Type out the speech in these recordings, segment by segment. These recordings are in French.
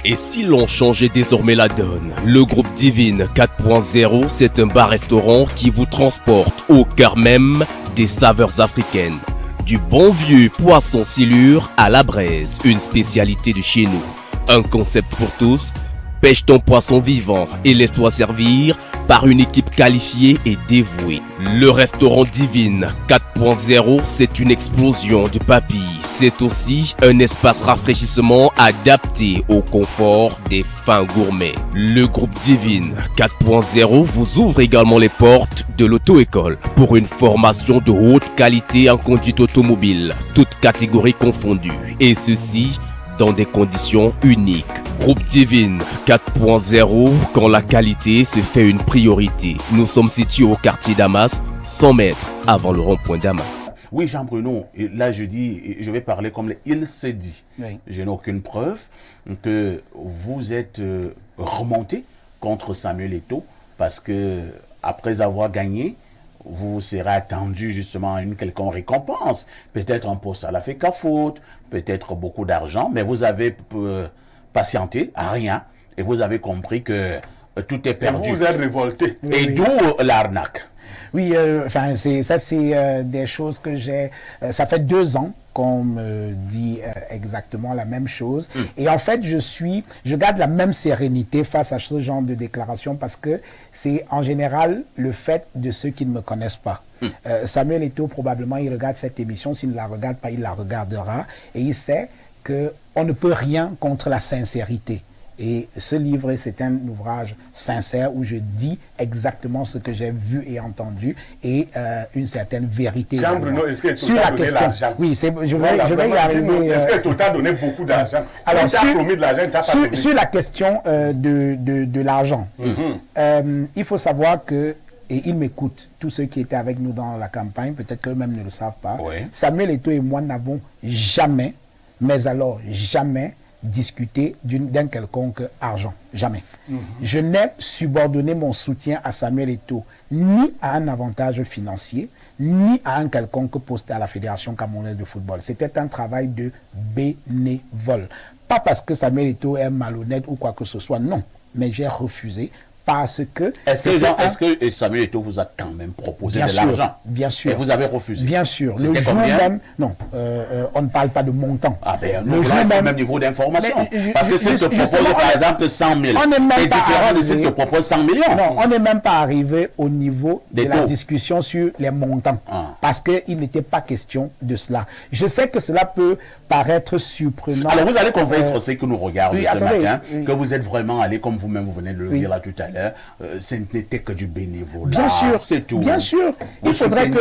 Et si l'on changeait désormais la donne? Le groupe Divine 4.0, c'est un bar-restaurant qui vous transporte au cœur même des saveurs africaines. Du bon vieux poisson silure à la braise, une spécialité de chez nous. Un concept pour tous, pêche ton poisson vivant et laisse-toi servir par une équipe qualifiée et dévouée. Le restaurant Divine 4.0, c'est une explosion de papilles. C'est aussi un espace rafraîchissement adapté au confort des fins gourmets. Le groupe Divine 4.0 vous ouvre également les portes de l'auto-école pour une formation de haute qualité en conduite automobile, toutes catégories confondues. Et ceci dans des conditions uniques. Groupe Divine 4.0, quand la qualité se fait une priorité. Nous sommes situés au quartier Damas, 100 mètres avant le rond-point Damas. Oui, Jean-Bruno, là je dis, je vais parler comme il se dit. Oui. Je n'ai aucune preuve que vous êtes remonté contre Samuel Eto'o parce que après avoir gagné, vous serez attendu justement à une quelconque récompense. Peut-être un poste à la FECAFOOT, peut-être beaucoup d'argent, mais vous avez patienté à rien et vous avez compris que tout est perdu. Et vous êtes révolté. Et d'où l'arnaque. Oui, enfin, c'est des choses que j'ai... ça fait 2 ans qu'on me dit exactement la même chose. Et en fait, je garde la même sérénité face à ce genre de déclaration parce que c'est en général le fait de ceux qui ne me connaissent pas. Samuel Eto'o, probablement, il regarde cette émission. S'il ne la regarde pas, il la regardera. Et il sait qu'on ne peut rien contre la sincérité. Et ce livre, c'est un ouvrage sincère où je dis exactement ce que j'ai vu et entendu et une certaine vérité. Jean-Bruno, est-ce que tu as donné l'argent? Oui, je vais y arriver. Est-ce que tu as donné beaucoup d'argent? Alors, tu as promis de l'argent, tu n'as pas donné. Sur la question de l'argent, il faut savoir que, et ils m'écoutent, tous ceux qui étaient avec nous dans la campagne, peut-être qu'eux-mêmes ne le savent pas, Samuel Eto'o et moi n'avons jamais, mais alors jamais, discuter d'un quelconque argent. Jamais. Je n'ai subordonné mon soutien à Samuel Eto'o ni à un avantage financier, ni à un quelconque poste à la Fédération camerounaise de football. C'était un travail de bénévole. Pas parce que Samuel Eto'o est malhonnête ou quoi que ce soit, non. Mais j'ai refusé parce que... Est-ce que Samuel Eto'o vous a quand même proposé de l'argent? Bien sûr. Et vous avez refusé? Bien sûr. C'était combien? Même, non, on ne parle pas de montant. Ah ben, nous voulons le même niveau d'information. Parce que s'il te propose par exemple 100 000, c'est différent de s'il te propose 100 millions. Non, on n'est même pas arrivé au niveau de la discussion sur les montants. Parce qu'il n'était pas question de cela. Je sais que cela peut paraître surprenant. Alors vous allez convaincre ceux que nous regardons ce matin que vous êtes vraiment allé, comme vous-même vous venez de le dire là tout à l'heure, ce n'était que du bénévolat. Bien sûr, c'est tout. Bien sûr. Il faudrait que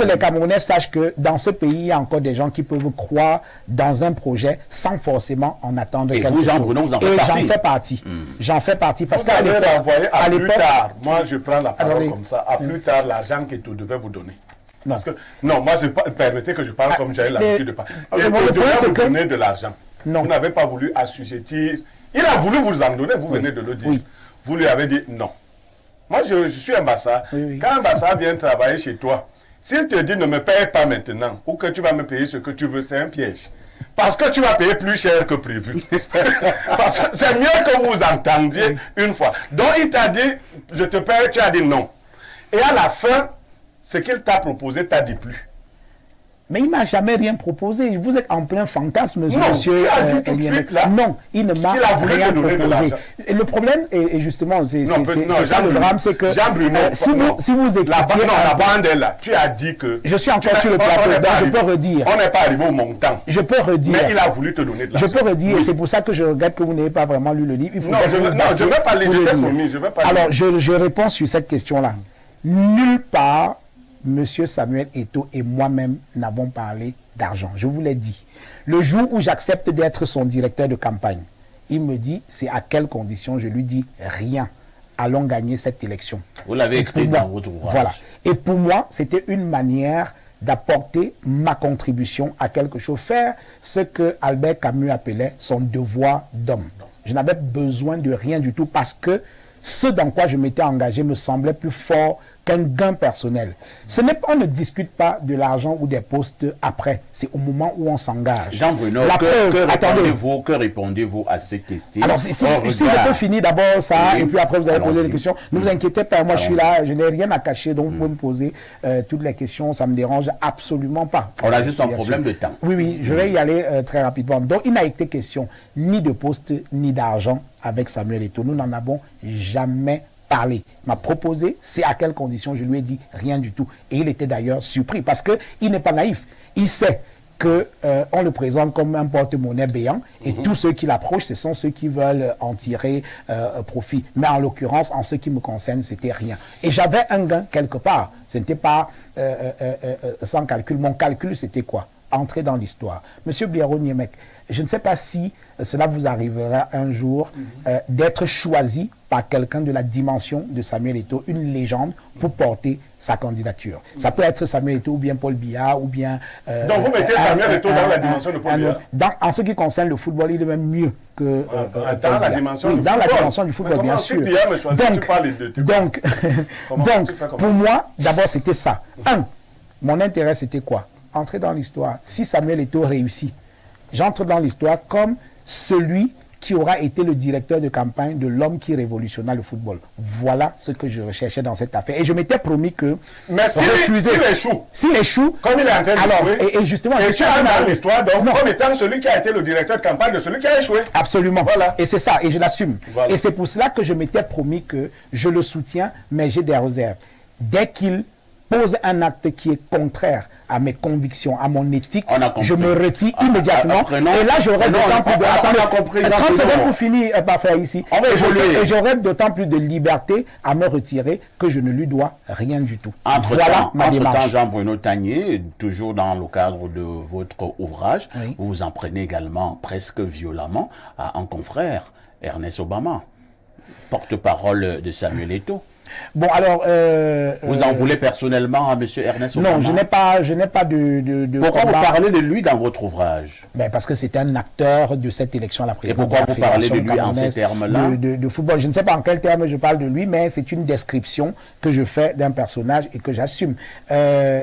les Camerounais sachent que dans ce pays, il y a encore des gens qui peuvent croire dans un projet sans forcément en attendre quelque chose. Jean-Bruno, vous en faites partie. J'en fais partie. J'en fais partie parce qu'à l'époque, à plus tard, moi je prends la parole comme ça, à plus tard, l'argent qu'Eto'o devait vous donner. Non. Parce que, non, moi, permettez que je parle comme j'avais l'habitude de parler. Eto'o devait vous donner de l'argent. Vous n'avez pas voulu assujettir. Il a voulu vous en donner, vous venez de le dire. Oui. Vous lui avez dit non. Moi, je suis ambassadeur. Quand un ambassadeur vient travailler chez toi, s'il te dit ne me paye pas maintenant, ou que tu vas me payer ce que tu veux, c'est un piège. Parce que tu vas payer plus cher que prévu. Parce que c'est mieux que vous entendiez une fois. Donc il t'a dit, je te paye, tu as dit non. Et à la fin, ce qu'il t'a proposé, t'as dit plus. Mais il ne m'a jamais rien proposé. Vous êtes en plein fantasme, non, monsieur. Tu as dit tout de suite là. Non, il ne m'a rien proposé. Et le problème, et justement, c'est ça le drame, c'est que si vous écoutez... La bande est là. Tu as dit que... Je suis encore sur le plateau, donc je peux redire. On n'est pas arrivé au montant. Je peux redire. Mais il a voulu te donner de l'argent. Je peux redire, et c'est pour ça que je regrette que vous n'ayez pas vraiment lu le livre. Non, je ne vais pas lire, je t'ai promis, je ne vais pas lire. Alors, je réponds sur cette question-là. Nulle part, Monsieur Samuel Eto'o et moi-même n'avons parlé d'argent. Je vous l'ai dit. Le jour où j'accepte d'être son directeur de campagne, il me dit, c'est à quelles conditions? Je lui dis, rien. Allons gagner cette élection. Vous l'avez écrit dans votre ouvrage. Voilà. Et pour moi, c'était une manière d'apporter ma contribution à quelque chose. Faire ce que Albert Camus appelait son devoir d'homme. Je n'avais besoin de rien du tout parce que ce dans quoi je m'étais engagé me semblait plus fort qu'un gain personnel. On ne discute pas de l'argent ou des postes après. C'est au moment où on s'engage. Jean-Bruno, que répondez-vous à cette question? Alors, si je peux finir d'abord ça, et puis après vous allez poser des questions. Ne vous inquiétez pas, moi je suis là, je n'ai rien à cacher, donc vous pouvez me poser toutes les questions, ça ne me dérange absolument pas. On a juste un problème de temps. Oui, je vais y aller très rapidement. Donc, il n'a été question ni de poste, ni d'argent avec Samuel Eto'o. Nous n'en avons jamais parlé. Il m'a proposé, c'est à quelles conditions, je lui ai dit rien du tout. Et il était d'ailleurs surpris parce qu'il n'est pas naïf. Il sait qu'on le présente comme un porte-monnaie béant et tous ceux qui l'approchent, ce sont ceux qui veulent en tirer profit. Mais en l'occurrence, en ce qui me concerne, c'était rien. Et j'avais un gain quelque part. Ce n'était pas sans calcul. Mon calcul, c'était quoi? Entrer dans l'histoire. Monsieur Biaro-Niemek, je ne sais pas si cela vous arrivera un jour d'être choisi par quelqu'un de la dimension de Samuel Eto'o, une légende, pour porter sa candidature. Ça peut être Samuel Eto'o ou bien Paul Biya ou bien... Donc vous mettez Samuel Eto'o dans la dimension de Paul Biya? En ce qui concerne le football, il est même mieux que dans la dimension du football. Dans la dimension du football, bien sûr. Donc, pour moi, d'abord, c'était ça. Mon intérêt, c'était quoi? Entrer dans l'histoire. Si Samuel Eto'o réussit, j'entre dans l'histoire comme celui qui aura été le directeur de campagne de l'homme qui révolutionna le football. Voilà ce que je recherchais dans cette affaire. Et je m'étais promis que... Mais s'il échoue, comme il est en train de jouer, et justement... Et tu as dans l'histoire, donc, comme étant celui qui a été le directeur de campagne de celui qui a échoué. Absolument. Voilà. Et c'est ça, et je l'assume. Voilà. Et c'est pour cela que je m'étais promis que je le soutiens, mais j'ai des réserves. Dès qu'il pose un acte qui est contraire à mes convictions, à mon éthique, je me retire immédiatement. Et là, j'aurais d'autant plus de... Attendez, 30 secondes pour finir par faire ici. Et j'aurais d'autant plus de liberté à me retirer que je ne lui dois rien du tout. Voilà ma démarche. Jean-Bruno Tagné, toujours dans le cadre de votre ouvrage, vous vous en prenez également presque violemment à un confrère, Ernest Obama, porte-parole de Samuel Eto'o. Bon, alors... vous en voulez personnellement à M. Ernest Obama? Non, je n'ai pas de Pourquoi vous parlez de lui dans votre ouvrage? Ben parce que c'est un acteur de cette élection à la présidence. Et pourquoi vous parlez de lui en ces termes-là? De football. Je ne sais pas en quels termes je parle de lui, mais c'est une description que je fais d'un personnage et que j'assume.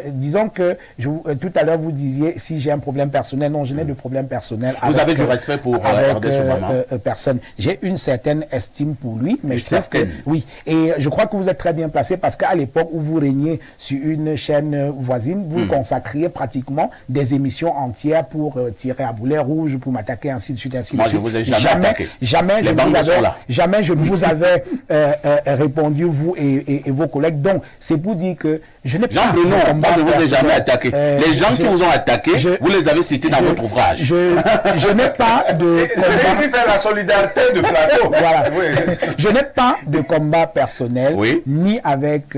Disons que, tout à l'heure, vous disiez, si j'ai un problème personnel. Non, je n'ai de problème personnel. Vous avez du respect pour Ernest Obama? Personne. J'ai une certaine estime pour lui, mais je trouve que... Oui. Et je crois que vous êtes très bien placé parce qu'à l'époque où vous régniez sur une chaîne voisine, vous consacriez pratiquement des émissions entières pour tirer à boulet rouge, pour m'attaquer, ainsi de suite, ainsi de suite. Moi, je vous ai jamais attaqué. Jamais je ne vous avais répondu, vous et vos collègues. Donc, c'est pour dire que je n'ai pas... Moi, je vous ai jamais attaqué. Les gens qui vous ont attaqué, vous les avez cités dans votre ouvrage. Je n'ai pas de... Il fait la solidarité de plateau. Voilà. Je n'ai pas de combat personnel. Ni avec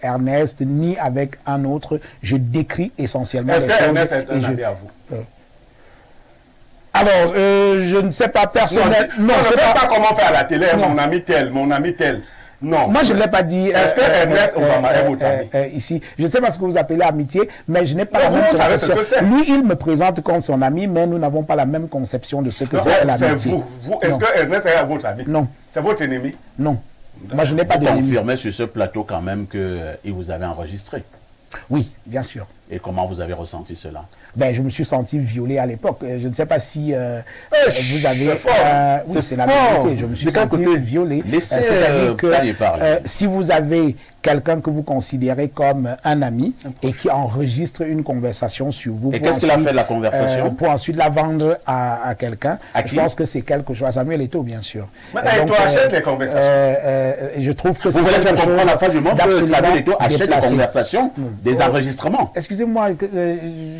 Ernest, ni avec un autre. Je décris essentiellement... Est-ce que Ernest est un ami à vous? Alors, je ne sais pas personnellement... Non, je ne sais pas comment faire à la télé, mon ami tel, mon ami tel. Non. Moi, je ne l'ai pas dit. Est-ce que Ernest Obama est votre ami? Ici, je ne sais pas ce que vous appelez amitié, mais je n'ai pas la même conception. Lui, il me présente comme son ami, mais nous n'avons pas la même conception de ce que c'est l'amitié. Est-ce que Ernest est votre ami? Non. C'est votre ennemi? Non. Moi, je n'ai pas d'ennemi. Vous confirmez sur ce plateau quand même qu'il vous avait enregistré? Oui, bien sûr. Et comment vous avez ressenti cela? Ben, je me suis senti violé à l'époque. Je ne sais pas si vous avez... oui, c'est la vérité. Je me suis senti violé. C'est-à-dire que si vous avez quelqu'un que vous considérez comme un ami et qui enregistre une conversation sur vous... Et qu'est-ce qu'il a fait de la conversation? Pour ensuite la vendre à quelqu'un. Je pense que c'est quelque chose... Samuel Eto'o, bien sûr. Mais toi, achètes les conversations. Je trouve que vous voulez faire comprendre la fin du monde que Samuel Eto'o achète des conversations, des enregistrements. Excusez-moi,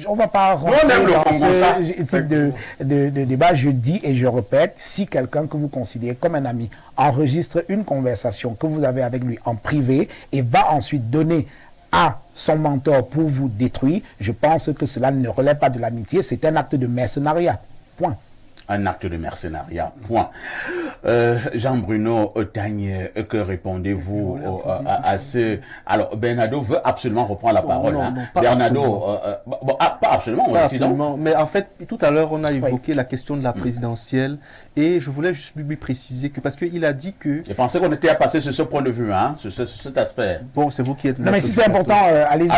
on ne va pas rentrer dans ce type de débat. Je dis et je répète, si quelqu'un que vous considérez comme un ami enregistre une conversation que vous avez avec lui en privé et va ensuite donner à son mentor pour vous détruire, je pense que cela ne relève pas de l'amitié, c'est un acte de mercenariat. Point. Un acte de mercenariat. Point. Jean-Bruno Otagne, que répondez-vous à ce... Alors, Bernardo veut absolument reprendre la parole. Non, Bernardo, pas absolument, pas absolument. Mais en fait, tout à l'heure, on a évoqué la question de la présidentielle et je voulais juste lui préciser que, parce qu'il a dit que... J'ai pensé qu'on était à passer sur ce point de vue, sur cet aspect. Bon, c'est vous qui êtes... Non, mais si c'est important, allez-y.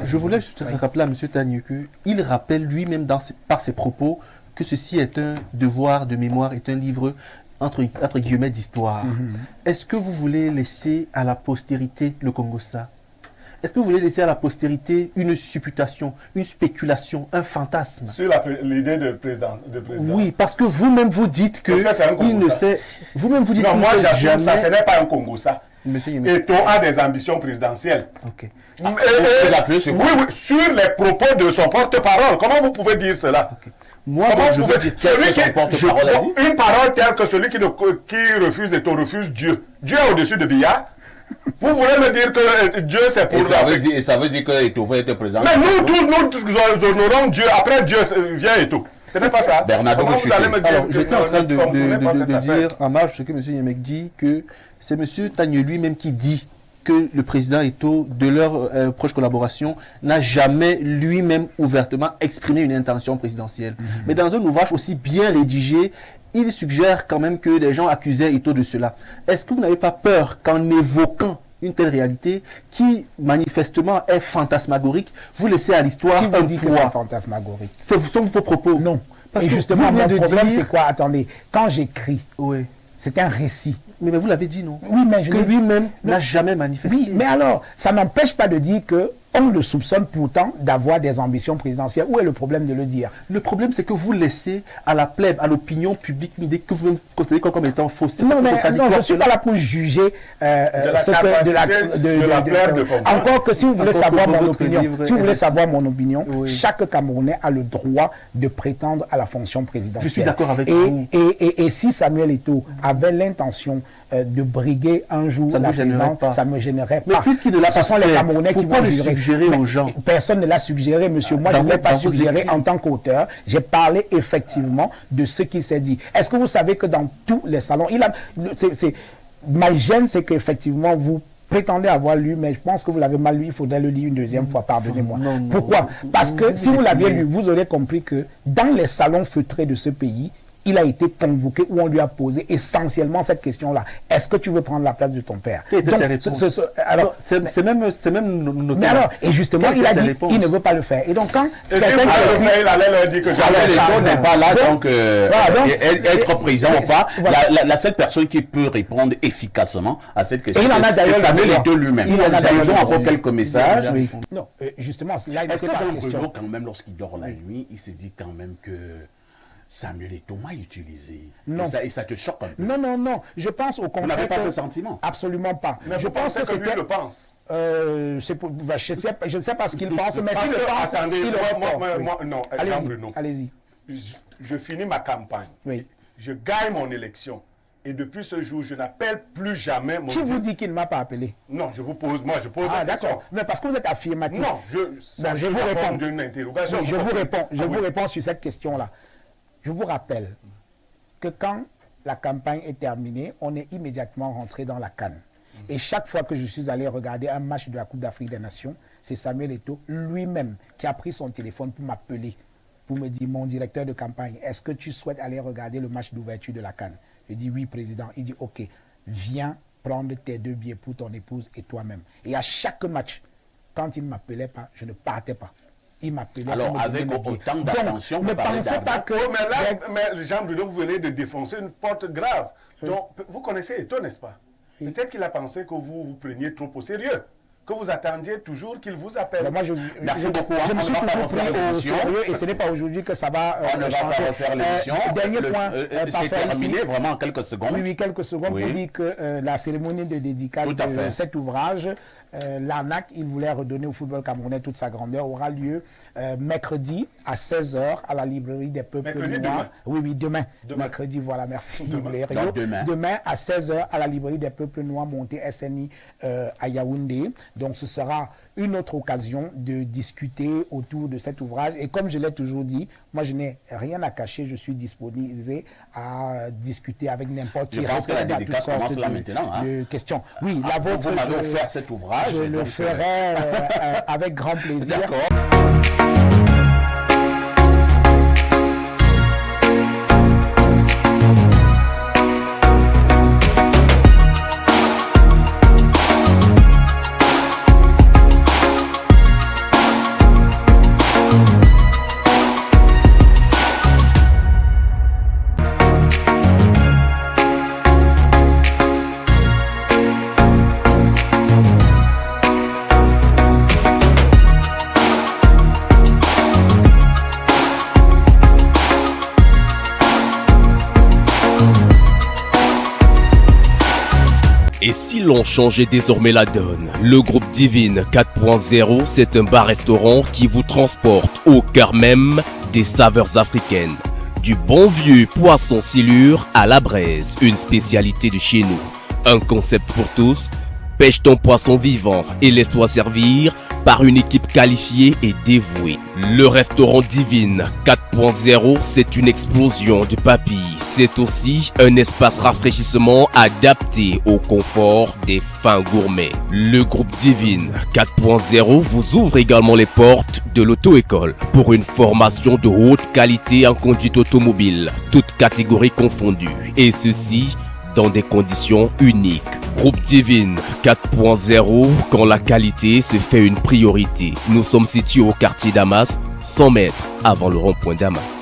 Je voulais juste rappeler à M. Tagne qu'il rappelle lui-même par ses propos que ceci est un devoir de mémoire, est un livre entre guillemets d'histoire. Est-ce que vous voulez laisser à la postérité le Congo-Ça? Est-ce que vous voulez laisser à la postérité une supputation, une spéculation, un fantasme? Sur l'idée de président. Oui, parce que vous-même vous dites que il ne sait... Vous-même vous dites non, moi j'assume ça, ce jamais... n'est pas un Congo-Ça. Eto'o a des ambitions présidentielles. Ok. Oui, sur les propos de son porte-parole. Comment vous pouvez dire cela? Moi, je veux dire une parole telle que celui qui refuse Eto'o refuse Dieu. Dieu est au-dessus de Biya. Vous voulez me dire que Dieu c'est pour et ça veut dire que Eto'o va être président. Mais nous tous, nous honorons Dieu. Après Dieu vient Eto'o. Ce n'est pas ça. Bernardo, vous allez me dire que j'étais en train de dire en marge ce que M. Yemek dit, que c'est M. Tagne lui-même qui dit que le président Eto'o, de leur proche collaboration, n'a jamais lui-même ouvertement exprimé une intention présidentielle. Mais dans un ouvrage aussi bien rédigé, il suggère quand même que les gens accusaient Eto'o de cela. Est-ce que vous n'avez pas peur qu'en évoquant une telle réalité qui manifestement est fantasmagorique, vous laissez à l'histoire un poids? Qui dit que c'est fantasmagorique? Ce sont vos propos. Non. Parce et que justement, mon problème c'est quoi? Attendez, quand j'écris, c'est un récit. Mais vous l'avez dit, non? Oui, mais que lui-même n'a jamais manifesté. Oui, mais alors, ça n'empêche pas de dire que on le soupçonne pourtant d'avoir des ambitions présidentielles. Où est le problème de le dire? Le problème, c'est que vous laissez à la plèbe, à l'opinion publique, une idée que vous considérez comme étant fausse. Non, mais non, je ne suis pas là pour juger de la plèbe de comprendre. Encore que si vous voulez savoir mon opinion, chaque Camerounais a le droit de prétendre à la fonction présidentielle. Je suis d'accord avec vous. Et si Samuel Eto'o avait l'intention de briguer un jour la présidence, ça ne me gênerait pas. Mais puisqu'il ne l'a pas ce sont les Camerounais qui vont jurer aux gens. Personne ne l'a suggéré, monsieur. Moi, je ne l'ai pas suggéré en tant qu'auteur. J'ai parlé effectivement de ce qui s'est dit. Est-ce que vous savez que dans tous les salons, ma gêne, c'est qu'effectivement, vous prétendez avoir lu, mais je pense que vous l'avez mal lu, il faudrait le lire une deuxième fois, pardonnez-moi. Pourquoi? Parce que si vous l'aviez lu, vous aurez compris que dans les salons feutrés de ce pays, il a été convoqué où on lui a posé essentiellement cette question-là. Est-ce que tu veux prendre la place de ton père? Alors, c'est même notre... Mais alors, et justement, il a dit qu'il ne veut pas le faire. Et donc, quand quelqu'un il allait leur dire que Samuel n'est pas là, donc être président ou pas, la seule personne qui peut répondre efficacement à cette question, c'est Samuel Eto'o lui-même. Ils ont encore quelques messages. Non, justement, là, il est-ce que Jean-Bruno, quand même, lorsqu'il dort la nuit, il se dit quand même que Samuel Eto'o m'a utilisé. Non. Et ça te choque un peu. Non. Je pense au contraire. Vous n'avez pas ce sentiment? Absolument pas. Mais je pense que lui le pense. Je ne sais pas ce qu'il pense, mais s'il le pense, attendez, non, Jean-Bruno. Allez-y. Je finis ma campagne. Oui. Je gagne mon élection. Et depuis ce jour, je n'appelle plus jamais mon... Qui vous dit qu'il ne m'a pas appelé? Non, je pose la question. D'accord. Mais parce que vous êtes affirmatif. Non, je vous réponds d'une interrogation. Oui, je vous réponds sur cette question-là. Je vous rappelle que quand la campagne est terminée, on est immédiatement rentré dans la CAN. Et chaque fois que je suis allé regarder un match de la Coupe d'Afrique des Nations, c'est Samuel Eto'o lui-même qui a pris son téléphone pour m'appeler, pour me dire, mon directeur de campagne, est-ce que tu souhaites aller regarder le match d'ouverture de la CAN? Je dis oui, président. Il dit, ok, viens prendre tes 2 billets pour ton épouse et toi-même. Et à chaque match, quand il ne m'appelait pas, je ne partais pas. Il m'appelait. Alors, avec autant d'attention, ne pensez pas que... Mais Jean-Bruno, vous venez de défoncer une porte grave. Donc, vous connaissez Eto'o, n'est-ce pas? Peut-être qu'il a pensé que vous vous preniez trop au sérieux, que vous attendiez toujours qu'il vous appelle. Moi, merci beaucoup. Je me suis toujours pris au sérieux et ce n'est pas aujourd'hui que ça va on ne va pas refaire l'émission. Dernier point. C'est terminé vraiment en quelques secondes. Oui, quelques secondes pour dire que la cérémonie de dédicace de cet ouvrage, l'ANAC, il voulait redonner au football camerounais toute sa grandeur, aura lieu mercredi à 16h à la librairie des peuples noirs. Oui, demain. Mercredi, voilà, merci. Demain à 16h à la librairie des peuples noirs montée SNI à Yaoundé. Donc ce sera une autre occasion de discuter autour de cet ouvrage. Et comme je l'ai toujours dit, moi je n'ai rien à cacher, je suis disponible à discuter avec n'importe qui. Je pense que la dédicace commence là maintenant. De questions. Oui, la vôtre, vous m'avez offert cet ouvrage. Je le ferai avec grand plaisir. D'accord. Et si l'on changeait désormais la donne? Le groupe Divine 4.0, c'est un bar-restaurant qui vous transporte au cœur même des saveurs africaines. Du bon vieux poisson silure à la braise, une spécialité de chez nous. Un concept pour tous, pêche ton poisson vivant et laisse-toi servir par une équipe qualifiée et dévouée. Le restaurant Divine 4.0, c'est une explosion de papilles. C'est aussi un espace rafraîchissement adapté au confort des fins gourmets. Le groupe Divine 4.0 vous ouvre également les portes de l'auto-école pour une formation de haute qualité en conduite automobile, toutes catégories confondues. Et ceci dans des conditions uniques. Groupe Divine 4.0, quand la qualité se fait une priorité. Nous sommes situés au quartier Damas, 100 mètres avant le rond-point Damas.